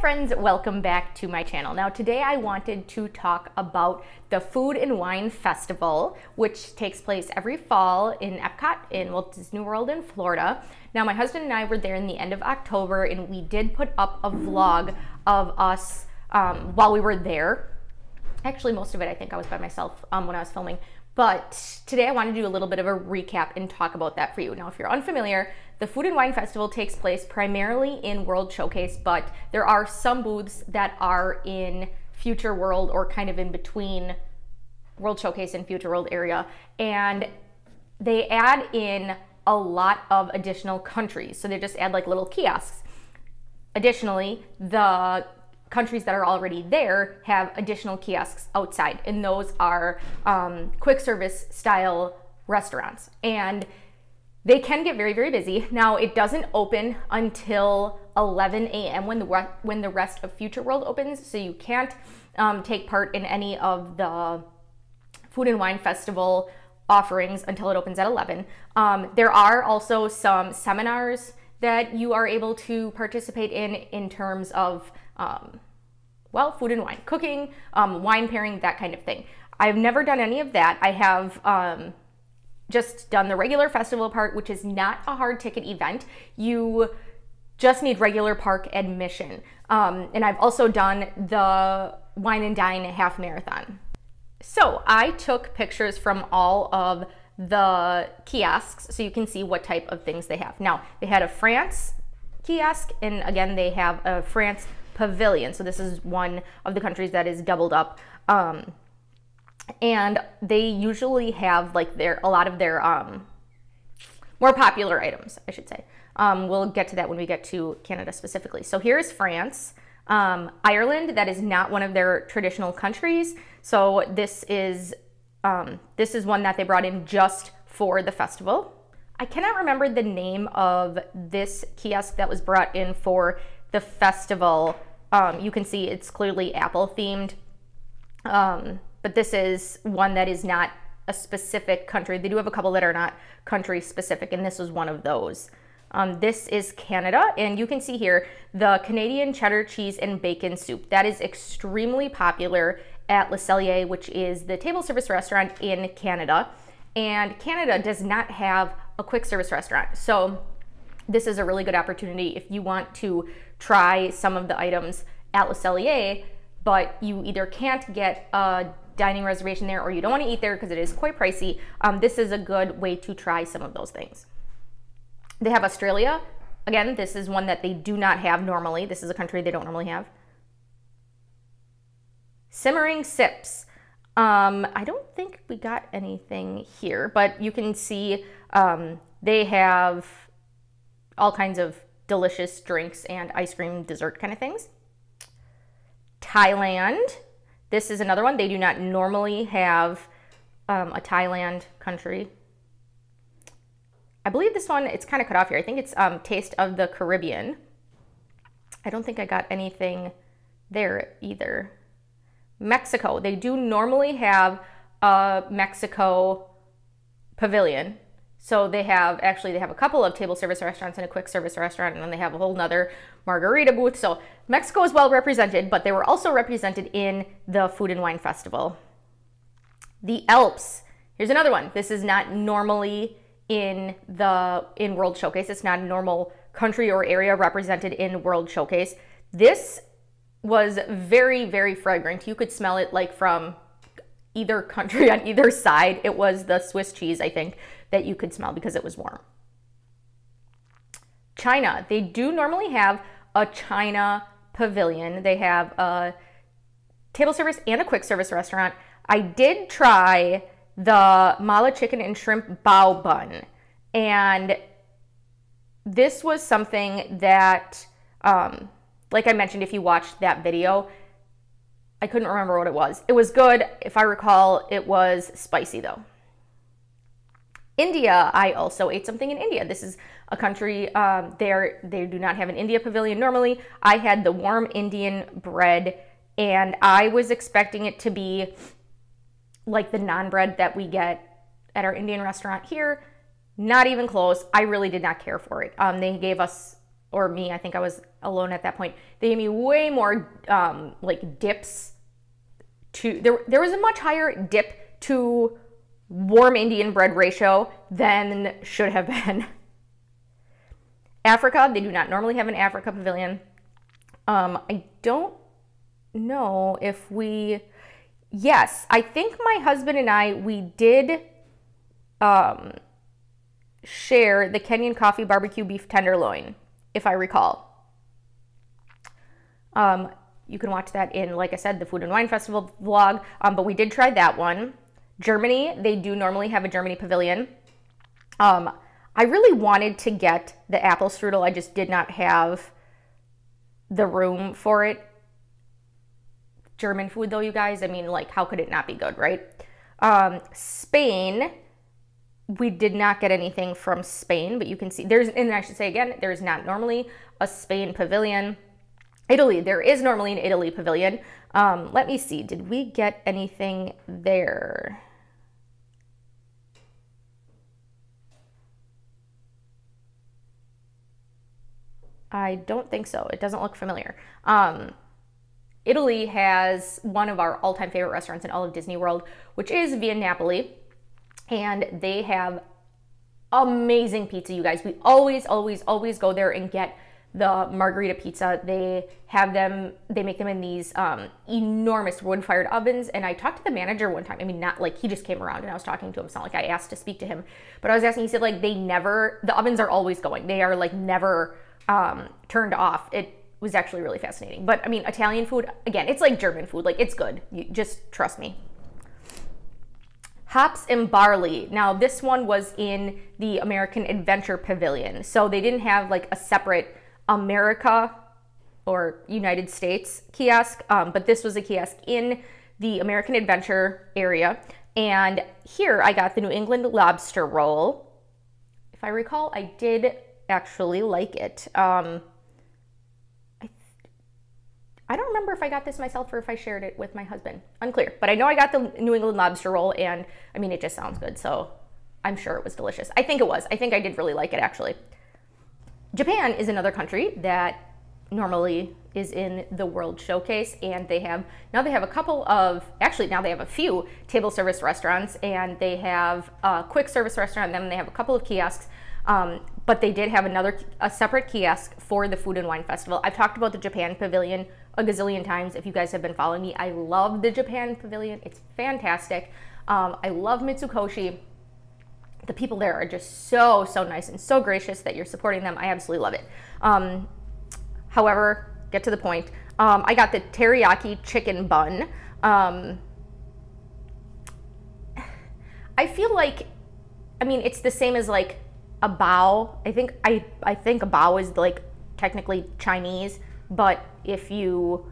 friends, welcome back to my channel. Now today I wanted to talk about the Food and Wine Festival, which takes place every fall in Epcot in Walt Disney World in Florida. Now my husband and I were there in the end of October, and we did put up a vlog of us while we were there. Actually, most of it I think I was by myself when I was filming. But today I want to do a little bit of a recap and talk about that for you. Now, if you're unfamiliar, the Food and Wine Festival takes place primarily in World Showcase, but there are some booths that are in Future World or kind of in between World Showcase and Future World area. And they add in a lot of additional countries. So they just add like little kiosks. Additionally, the countries that are already there have additional kiosks outside, and those are quick service style restaurants, and they can get very, very busy. Now it doesn't open until 11 a.m. when the rest of Future World opens, so you can't take part in any of the Food and Wine Festival offerings until it opens at 11. There are also some seminars that you are able to participate in terms of well, food and wine, cooking, wine pairing, that kind of thing. I've never done any of that. I have just done the regular festival part, which is not a hard ticket event. You just need regular park admission. And I've also done the Wine and Dine half marathon. So I took pictures from all of the kiosks so you can see what type of things they have. Now, they had a France kiosk, and again, they have a France pavilion. So this is one of the countries that is doubled up. And they usually have like a lot of their more popular items, I should say. We'll get to that when we get to Canada specifically. So here's France. Ireland, that is not one of their traditional countries. So this is one that they brought in just for the festival. I cannot remember the name of this kiosk that was brought in for the festival. You can see it's clearly Apple themed, but this is one that is not a specific country. They do have a couple that are not country specific, and this was one of those. This is Canada, and you can see here the Canadian cheddar cheese and bacon soup. That is extremely popular at Le Cellier, which is the table service restaurant in Canada. And Canada does not have a quick service restaurant. So this is a really good opportunity if you want to try some of the items at Le Cellier, but you either can't get a dining reservation there or you don't want to eat there because it is quite pricey. This is a good way to try some of those things. They have Australia. Again, this is one that they do not have normally. This is a country they don't normally have. Simmering sips. I don't think we got anything here, but you can see they have all kinds of delicious drinks and ice cream, dessert kind of things. Thailand. This is another one. They do not normally have a Thailand country. I believe this one, it's kind of cut off here. I think it's Taste of the Caribbean. I don't think I got anything there either. Mexico. They do normally have a Mexico pavilion. So they have a couple of table service restaurants and a quick service restaurant, and then they have a whole nother margarita booth. So Mexico is well represented, but they were also represented in the Food and Wine Festival. The Alps. Here's another one. This is not normally in World Showcase. It's not a normal country or area represented in World Showcase. This was very, very fragrant. You could smell it like from either country on either side. It was the Swiss cheese, I think, that you could smell because it was warm. China. They do normally have a China pavilion. They have a table service and a quick service restaurant. I did try the mala chicken and shrimp bao bun, and this was something that like I mentioned, if you watched that video, I couldn't remember what it was. It was good. If I recall, it was spicy though. India, I also ate something in India. This is a country, they do not have an India pavilion normally. I had the warm Indian bread, and I was expecting it to be like the naan bread that we get at our Indian restaurant here. Not even close. I really did not care for it. They gave us, or me, I think I was alone at that point. They gave me way more like dips to, there was a much higher dip to warm Indian bread ratio than should have been. Africa, they do not normally have an Africa pavilion. I don't know if yes, I think my husband and I, we did share the Kenyan coffee barbecue beef tenderloin, if I recall. You can watch that in, like I said, the Food and Wine Festival vlog, but we did try that one. Germany, they do normally have a Germany pavilion. I really wanted to get the apple strudel. I just did not have the room for it. German food though, you guys, I mean, like, how could it not be good, right? Spain, we did not get anything from Spain, but you can see and I should say again, there's not normally a Spain pavilion. Italy, there is normally an Italy pavilion. Let me see, did we get anything there? I don't think so. It doesn't look familiar. Italy has one of our all-time favorite restaurants in all of Disney World, which is Via Napoli. And they have amazing pizza, you guys. We always, always, always go there and get the margarita pizza. They make them in these enormous wood-fired ovens. And I talked to the manager one time. I mean, not like he just came around and I was talking to him. It's not like I asked to speak to him. But I was asking, he said like the ovens are always going. They are like never turned off. It was actually really fascinating. But I mean, Italian food, again, it's like German food. Like, it's good. You just trust me. Hops and Barley. Now, this one was in the American Adventure Pavilion. So they didn't have like a separate America or United States kiosk, but this was a kiosk in the American Adventure area. And here I got the New England lobster roll. If I recall, I did actually like it. I don't remember if I got this myself or if I shared it with my husband. Unclear. But I know I got the New England lobster roll, and I mean, it just sounds good, so I'm sure it was delicious. I think it was. I think I did really like it, actually. Japan is another country that normally is in the World Showcase, and they have a couple of, actually now they have a few table service restaurants, and they have a quick service restaurant, and then they have a couple of kiosks. But they did have a separate kiosk for the Food and Wine Festival. I've talked about the Japan Pavilion a gazillion times. If you guys have been following me, I love the Japan Pavilion. It's fantastic. I love Mitsukoshi. The people there are just so, so nice and so gracious that you're supporting them. I absolutely love it. However, get to the point. I got the teriyaki chicken bun. I feel like, I mean, it's the same as like a bao. I think a bao is like technically Chinese, but if you,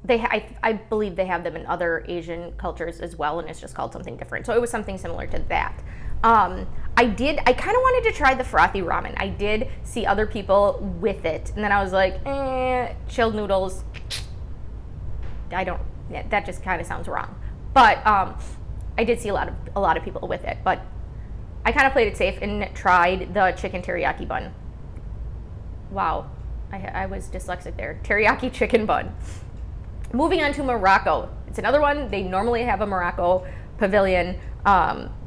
I believe they have them in other Asian cultures as well, and it's just called something different. So it was something similar to that. I kind of wanted to try the frothy ramen. I did see other people with it, and then I was like, chilled noodles. That just kind of sounds wrong. But I did see a lot of people with it, but I kind of played it safe and tried the chicken teriyaki bun. Wow, I was dyslexic there. Teriyaki chicken bun. Moving on to Morocco. It's another one. They normally have a Morocco pavilion.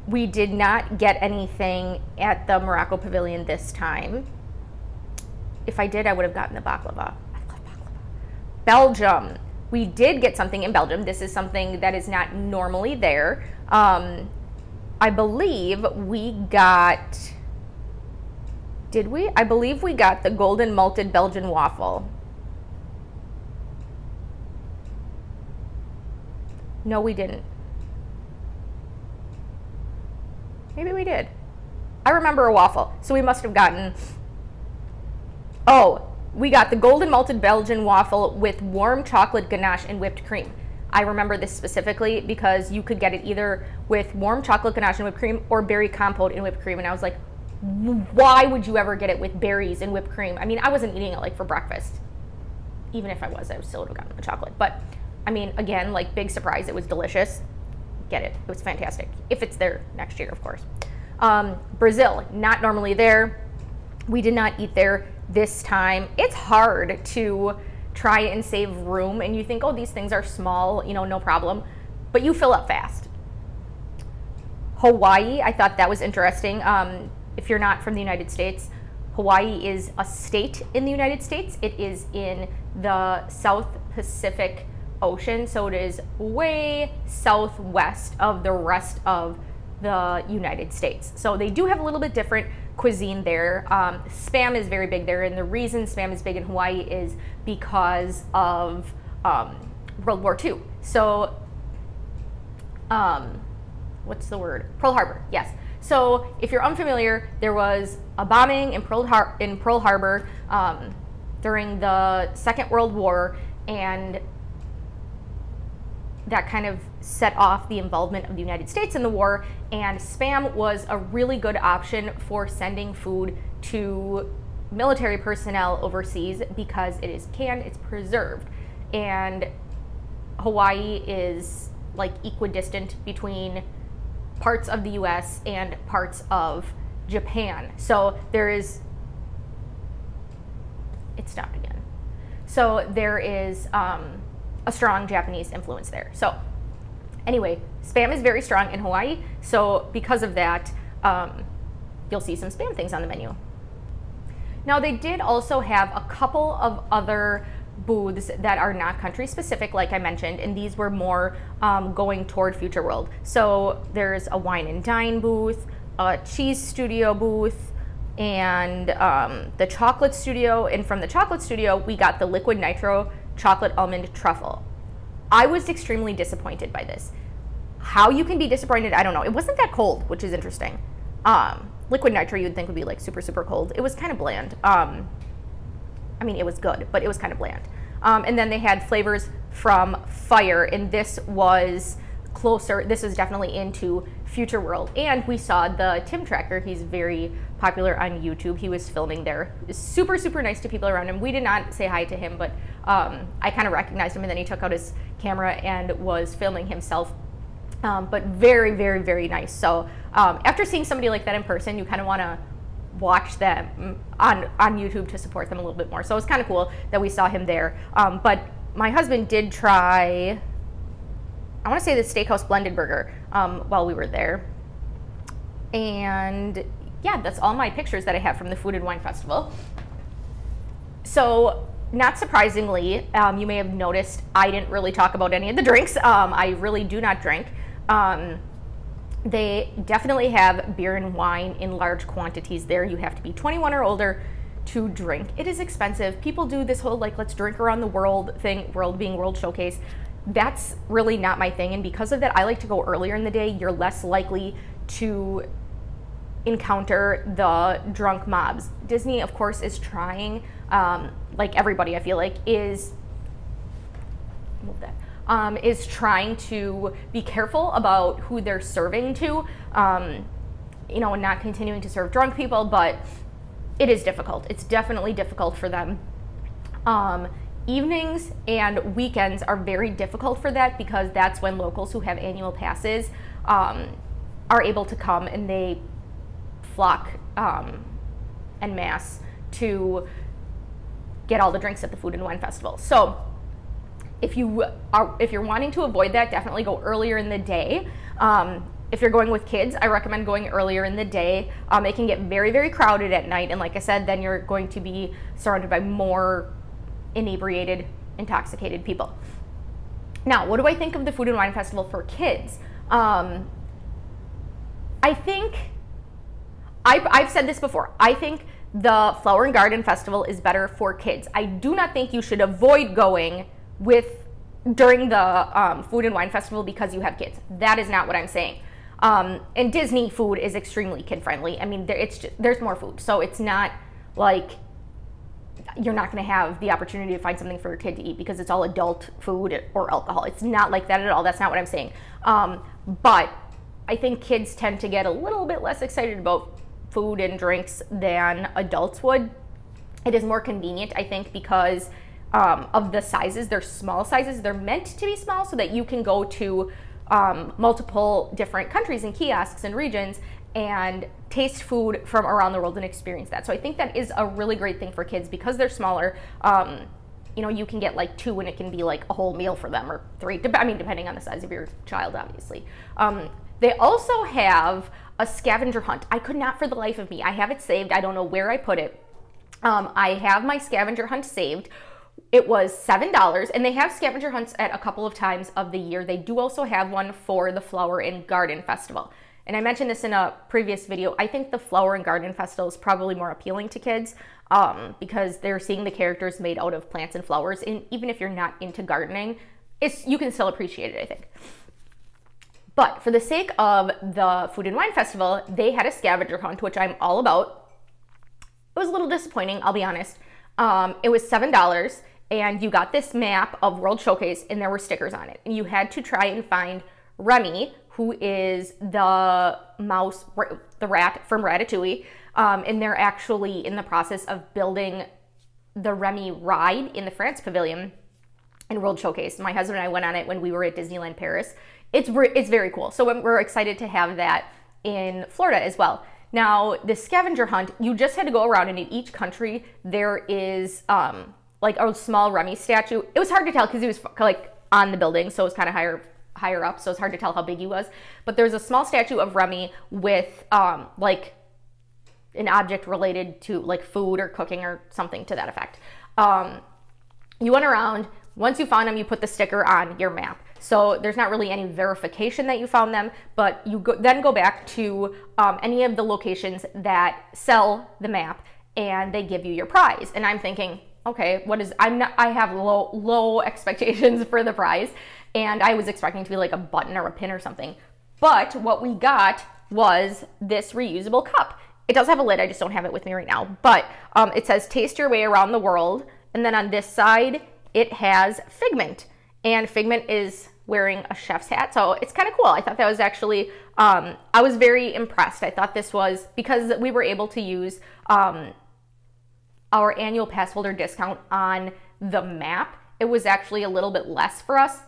We did not get anything at the Morocco pavilion this time. If I did, I would have gotten the baklava. I love baklava. Belgium. We did get something in Belgium. This is something that is not normally there. I believe we got, did we? I believe we got the golden malted Belgian waffle. No, we didn't. Maybe we did. I remember a waffle, so we must have gotten, oh, we got the golden malted Belgian waffle with warm chocolate ganache and whipped cream. I remember this specifically because you could get it either with warm chocolate ganache and whipped cream or berry compote and whipped cream. And I was like, why would you ever get it with berries and whipped cream? I mean, I wasn't eating it like for breakfast. Even if I was, I still would have gotten the chocolate. But I mean, again, like, big surprise. It was delicious. Get it. It was fantastic. If it's there next year, of course. Brazil, not normally there. We did not eat there this time. It's hard to try and save room, and you think, oh, these things are small, you know, no problem, but you fill up fast. Hawaii, I thought that was interesting. If you're not from the United States, Hawaii is a state in the United States. It is in the South Pacific Ocean, so it is way southwest of the rest of the United States. So they do have a little bit different cuisine there. Spam is very big there, and the reason Spam is big in Hawaii is because of World War II. So, what's the word? Pearl Harbor, yes. So if you're unfamiliar, there was a bombing in Pearl Harbor during the Second World War, and that kind of set off the involvement of the United States in the war, and Spam was a really good option for sending food to military personnel overseas because it is canned, it's preserved, and Hawaii is like equidistant between parts of the US and parts of Japan. So there is, it stopped again. So there is a strong Japanese influence there. So anyway, Spam is very strong in Hawaii. So because of that, you'll see some Spam things on the menu. Now they did also have a couple of other booths that are not country specific, like I mentioned, and these were more going toward Future World. So there's a wine and dine booth, a cheese studio booth, and the chocolate studio. And from the chocolate studio, we got the liquid nitro chocolate almond truffle. I was extremely disappointed by this. How you can be disappointed, I don't know. It wasn't that cold, which is interesting. Liquid nitro you'd think would be like super, super cold. It was kind of bland. I mean, it was good, but it was kind of bland. And then they had flavors from Fire, and this was closer. This is definitely into Future World. And we saw the Tim Tracker. He's very popular on YouTube. He was filming there. Super, super nice to people around him. We did not say hi to him, but I kind of recognized him, and then he took out his camera and was filming himself. But very, very, very nice. So after seeing somebody like that in person, you kind of want to watch them on YouTube to support them a little bit more. So it was kind of cool that we saw him there. But my husband did try, I want to say the Steakhouse Blended Burger while we were there. And yeah, that's all my pictures that I have from the Food and Wine Festival. So not surprisingly, you may have noticed I didn't really talk about any of the drinks. I really do not drink. They definitely have beer and wine in large quantities there. You have to be 21 or older to drink. It is expensive. People do this whole like let's drink around the world thing, world being World Showcase. That's really not my thing, and because of that, I like to go earlier in the day. You're less likely to encounter the drunk mobs. Disney, of course, is trying, like everybody I feel like is trying to be careful about who they're serving to, you know, and not continuing to serve drunk people, but it is difficult. It's definitely difficult for them. Evenings and weekends are very difficult for that because that's when locals who have annual passes are able to come, and they flock en masse to get all the drinks at the Food and Wine Festival. So if you're wanting to avoid that, definitely go earlier in the day. If you're going with kids, I recommend going earlier in the day. It can get very, very crowded at night, and like I said, then you're going to be surrounded by more inebriated, intoxicated people. Now, what do I think of the Food and Wine Festival for kids? I think, I've said this before, I think the Flower and Garden Festival is better for kids. I do not think you should avoid going during the Food and Wine Festival because you have kids. That is not what I'm saying. And Disney food is extremely kid-friendly. I mean, there's more food, so it's not like you're not going to have the opportunity to find something for your kid to eat because it's all adult food or alcohol. It's not like that at all. That's not what I'm saying. But I think kids tend to get a little bit less excited about food and drinks than adults would. It is more convenient, I think, because of the sizes. They're small sizes. They're meant to be small so that you can go to multiple different countries and kiosks and regions and taste food from around the world and experience that. So I think that is a really great thing for kids because they're smaller. You know, you can get like 2 and it can be like a whole meal for them, or 3, I mean, depending on the size of your child, obviously. They also have a scavenger hunt. I could not for the life of me. I have it saved. I don't know where I put it. I have my scavenger hunt saved. It was $7, and they have scavenger hunts at a couple of times of the year. They do also have one for the Flower and Garden Festival. And I mentioned this in a previous video. I think the Flower and Garden Festival is probably more appealing to kids because they're seeing the characters made out of plants and flowers. And even if you're not into gardening, you can still appreciate it, I think. But for the sake of the Food and Wine Festival, they had a scavenger hunt, which I'm all about. It was a little disappointing, I'll be honest. It was $7, and you got this map of World Showcase, and there were stickers on it. And you had to try and find Remy, who is the mouse, the rat from Ratatouille, and they're actually in the process of building the Remy ride in the France Pavilion in World Showcase. My husband and I went on it when we were at Disneyland Paris. It's very cool. So we're excited to have that in Florida as well. Now, the scavenger hunt, you just had to go around, and in each country there is like a small Remy statue. It was hard to tell because he was like on the building, so it was kind of higher up, so it's hard to tell how big he was. But there's a small statue of Remy with like an object related to like food or cooking or something to that effect. You went around. Once you found them, you put the sticker on your map. So there's not really any verification that you found them, but you then go back to any of the locations that sell the map, and they give you your prize. And I'm thinking, okay, I have low expectations for the prize, and I was expecting to be like a button or a pin or something. But what we got was this reusable cup. It does have a lid, I just don't have it with me right now, but it says taste your way around the world, and then on this side it has Figment, and Figment is wearing a chef's hat, so it's kind of cool. I thought that was actually, I was very impressed. I thought this was, because we were able to use our annual pass holder discount on the map, it was actually a little bit less for us.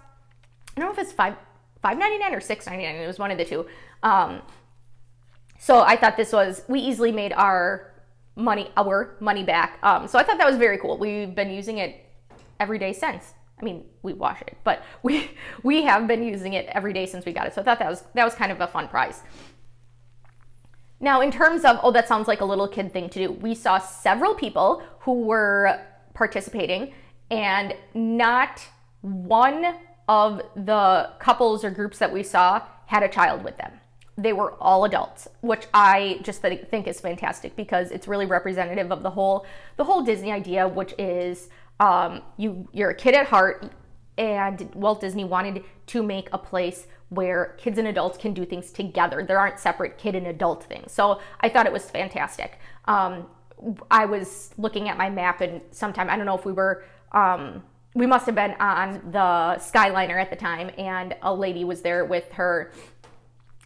I don't know if it's $5.99 or $6.99, it was one of the two. So I thought this was, we easily made our money back. So I thought that was very cool. We've been using it every day since. I mean, we wash it, but we have been using it every day since we got it. So I thought that was kind of a fun prize. Now, in terms of, oh, that sounds like a little kid thing to do. We saw several people who were participating, and not one of the couples or groups that we saw had a child with them. They were all adults, which I just think is fantastic because it's really representative of the whole Disney idea, which is you're a kid at heart, and Walt Disney wanted to make a place where kids and adults can do things together. There aren't separate kid and adult things. So I thought it was fantastic. I was looking at my map, and sometime, I don't know if we must have been on the Skyliner at the time, and a lady was there with her,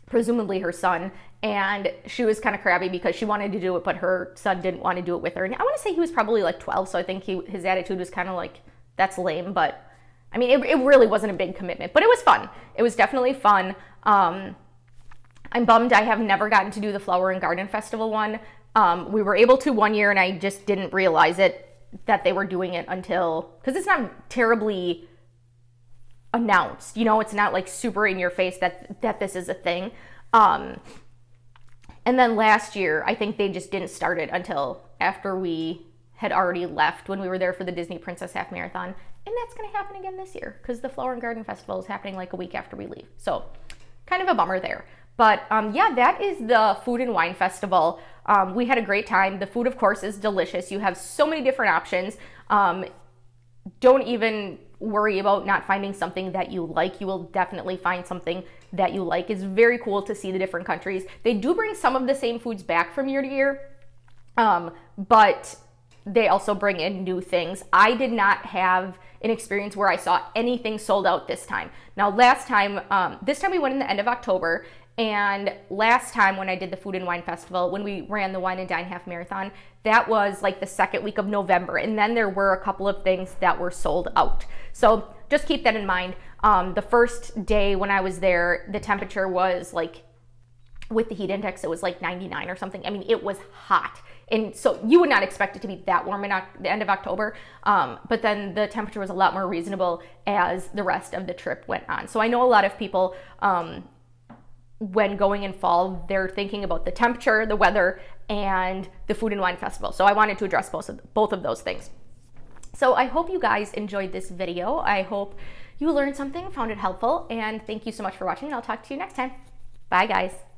presumably her son, and she was kind of crabby because she wanted to do it, but her son didn't want to do it with her. And I want to say he was probably like 12, so I think his attitude was kind of like, that's lame, but I mean, it really wasn't a big commitment, but it was fun. It was definitely fun. I'm bummed I have never gotten to do the Flower and Garden Festival one. We were able to one year, and I just didn't realize that they were doing it until, because it's not terribly announced, you know, it's not like super in your face that this is a thing. And then last year, I think they just didn't start it until after we had already left, when we were there for the Disney Princess Half Marathon. And that's going to happen again this year because the Flower and Garden Festival is happening like a week after we leave. So kind of a bummer there. But yeah, that is the Food and Wine Festival. We had a great time. The food, of course, is delicious. You have so many different options. Don't even worry about not finding something that you like. You will definitely find something that you like. It's very cool to see the different countries. They do bring some of the same foods back from year to year, but they also bring in new things. I did not have an experience where I saw anything sold out this time. Now, last time, this time we went in the end of October, and last time when I did the Food and Wine Festival, when we ran the Wine and Dine Half Marathon, that was like the second week of November, and then there were a couple of things that were sold out. So just keep that in mind. The first day when I was there, the temperature was like with the heat index, it was like 99 or something. I mean, it was hot. And so you would not expect it to be that warm in the end of October. But then the temperature was a lot more reasonable as the rest of the trip went on. So I know a lot of people, when going in fall, they're thinking about the temperature, the weather, and the Food and Wine Festival. So I wanted to address both of those things. So I hope you guys enjoyed this video. I hope you learned something, found it helpful, and thank you so much for watching. I'll talk to you next time. Bye, guys.